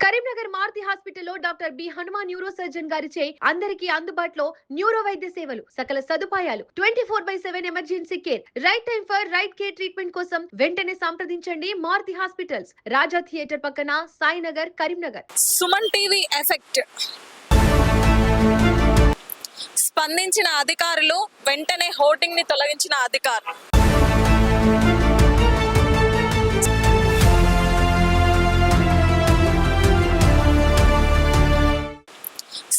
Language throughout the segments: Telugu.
కరీంనగర్ మారుతి హాస్పిటల్లో doctor B Hanuman neuro surgeon గారిచే అందరికీ అందుబాటులో న్యూరో వైద్య సేవలు, సకల సదుపాయాలు, 24/7 emergency care, right time for right care treatment కోసం వెంటనే సంప్రదించండి. మారుతి హాస్పిటల్స్, రాజా థియేటర్ పక్కన, సాయినగర్, కరీంనగర్. Suman TV effect. స్పందించిన అధికారులు, వెంటనే హోర్డింగ్ ని తొలగించిన అధికారులు.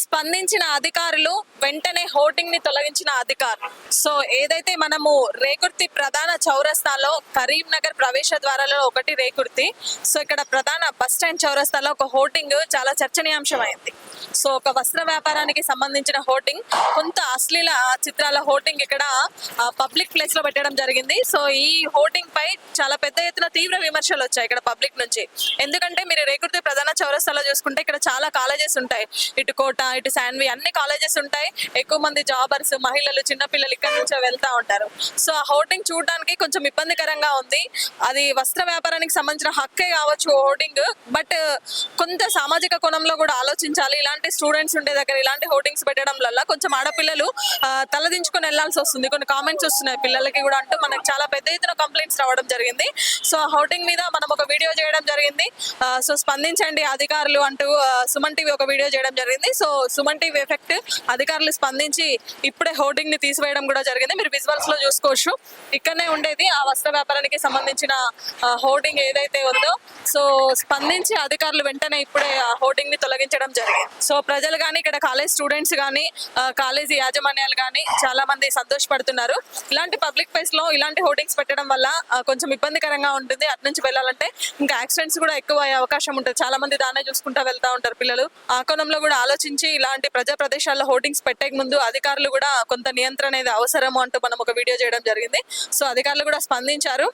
స్పందించిన అధికారులు, వెంటనే హోర్డింగ్ ని తొలగించిన అధికారులు. సో ఏదైతే మనము రేకుర్తి ప్రధాన చౌరస్తాలో, కరీంనగర్ ప్రవేశ ద్వారాలలో ఒకటి రేకుర్తి. సో ఇక్కడ ప్రధాన బస్ స్టాండ్ చౌరస్తాలో ఒక హోర్డింగ్ చాలా చర్చనీయాంశమైంది. సో ఒక వస్త్ర వ్యాపారానికి సంబంధించిన హోర్డింగ్, కొంత అశ్లీల చిత్రాల హోర్డింగ్ ఇక్కడ పబ్లిక్ ప్లేస్ లో పెట్టడం జరిగింది. సో ఈ హోర్డింగ్ పై చాలా పెద్ద ఎత్తున తీవ్ర విమర్శలు వచ్చాయి ఇక్కడ పబ్లిక్ నుంచి. ఎందుకంటే మీరు రేకుర్తి ప్రధాన చౌరస్తాలో చూసుకుంటే ఇక్కడ చాలా కాలేజెస్ ఉంటాయి, ఇటు కోట, ఇటు శాన్వి, అన్ని కాలేజెస్ ఉంటాయి. ఎక్కువ మంది జాబర్స్, మహిళలు, చిన్నపిల్లలు ఇక్కడ నుంచే వెళ్తా ఉంటారు. సో ఆ హోర్డింగ్ చూడడానికి కొంచెం ఇబ్బందికరంగా ఉంది. అది వస్త్ర వ్యాపారానికి సంబంధించిన హక్కే కావచ్చు హోర్డింగ్, బట్ కొంత సామాజిక కోణంలో కూడా ఆలోచించాలి. ఇలాంటి స్టూడెంట్స్ ఉండే దగ్గర ఇలాంటి హోర్డింగ్స్ పెట్టడం వల్ల కొంచెం ఆడపిల్లలు తలదించుకొని వెళ్లాల్సి వస్తుంది. కొన్ని కామెంట్స్ వస్తున్నాయి పిల్లలకి కూడా, అంటూ మనకు చాలా పెద్ద ఎత్తున కంప్లైంట్స్ రావడం జరిగింది. సో ఆ హోర్డింగ్ మీద మనం ఒక వీడియో చేయడం జరిగింది. సో స్పందించండి అధికారులు అంటూ సుమన్ టీవీ ఒక వీడియో చేయడం జరిగింది. సో సుమన్ టీవీ ఎఫెక్ట్ అధికారులు స్పందించి ఇప్పుడే హోర్డింగ్ ని తీసివేయడం కూడా జరిగింది. మీరు విజువల్స్ లో చూసుకోవచ్చు. ఇక్కడనే ఉండేది ఆ వస్త్ర వ్యాపారానికి సంబంధించిన హోర్డింగ్ ఏదైతే ఉందో. సో స్పందించి అధికారులు వెంటనే ఇప్పుడే ఆ హోర్డింగ్ ని తొలగించడం జరిగింది. సో ప్రజలు కానీ, ఇక్కడ కాలేజ్ స్టూడెంట్స్ కానీ, కాలేజీ యాజమాన్యాలు కానీ చాలా మంది సంతోషపడుతున్నారు. ఇలాంటి పబ్లిక్ ప్లేస్ లో ఇలాంటి హోర్డింగ్స్ పెట్టడం వల్ల కొంచెం ఇబ్బందికరంగా ఉంటుంది. అటు నుంచి వెళ్ళాలంటే ఇంకా యాక్సిడెంట్స్ కూడా ఎక్కువ అయ్యే అవకాశం ఉంటుంది. చాలా మంది దాన్నే చూసుకుంటా వెళ్తా ఉంటారు పిల్లలు. ఆ కోణంలో కూడా ఆలోచించి ఇలాంటి ప్రజా ప్రదేశాల్లో హోర్డింగ్స్ పెట్టే ముందు అధికారులు కూడా కొంత నియంత్రణ అనేది అవసరము అంటూ మనం ఒక వీడియో చేయడం జరిగింది. సో అధికారులు కూడా స్పందించారు.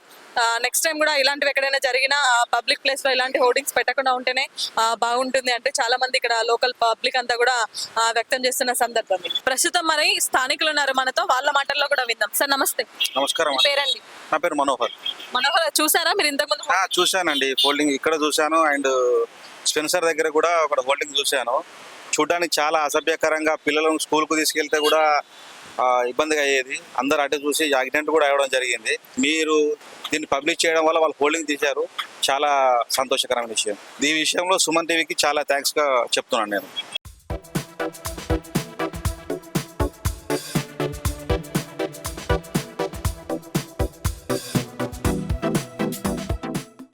నెక్స్ట్ టైం కూడా ఇలాంటివి ఎక్కడైనా జరిగినా పబ్లిక్ ప్లేస్ లో ఇలాంటి హోర్డింగ్స్ పెట్టకుండా ఉంటేనే బాగుంటుంది అంటే చాలా మంది ఇక్కడ లోకల్ పబ్లిక్ అంతా కూడా వ్యక్తం చేస్తున్న సందర్భం. ప్రస్తుతం మరి స్థానికులు ఉన్నారు మనతో, వాళ్ళ మాటల్లో కూడా విందాం. సార్ నమస్తే. నమస్కారం. పేరండి? నా పేరు మనోహర్. మనోహర్, చూసారా మీరు ఇంతకుముందు? చూశానండి, హోల్డింగ్ ఇక్కడ చూశాను, అండ్ స్పెన్సర్ దగ్గర కూడా ఒక హోల్డింగ్ చూశాను. చూడడానికి చాలా అసభ్యకరంగా, పిల్లలను స్కూల్కు తీసుకెళ్తే కూడా ఇబ్బందిగా అయ్యేది. అందరు అటు చూసి యాక్సిడెంట్ కూడా అవ్వడం జరిగింది. మీరు దీన్ని పబ్లిక్ చేయడం వల్ల వాళ్ళు హోల్డింగ్ తీశారు, చాలా సంతోషకరమైన విషయం. ఈ విషయంలో సుమన్ టీవీకి చాలా థ్యాంక్స్గా చెప్తున్నాను నేను.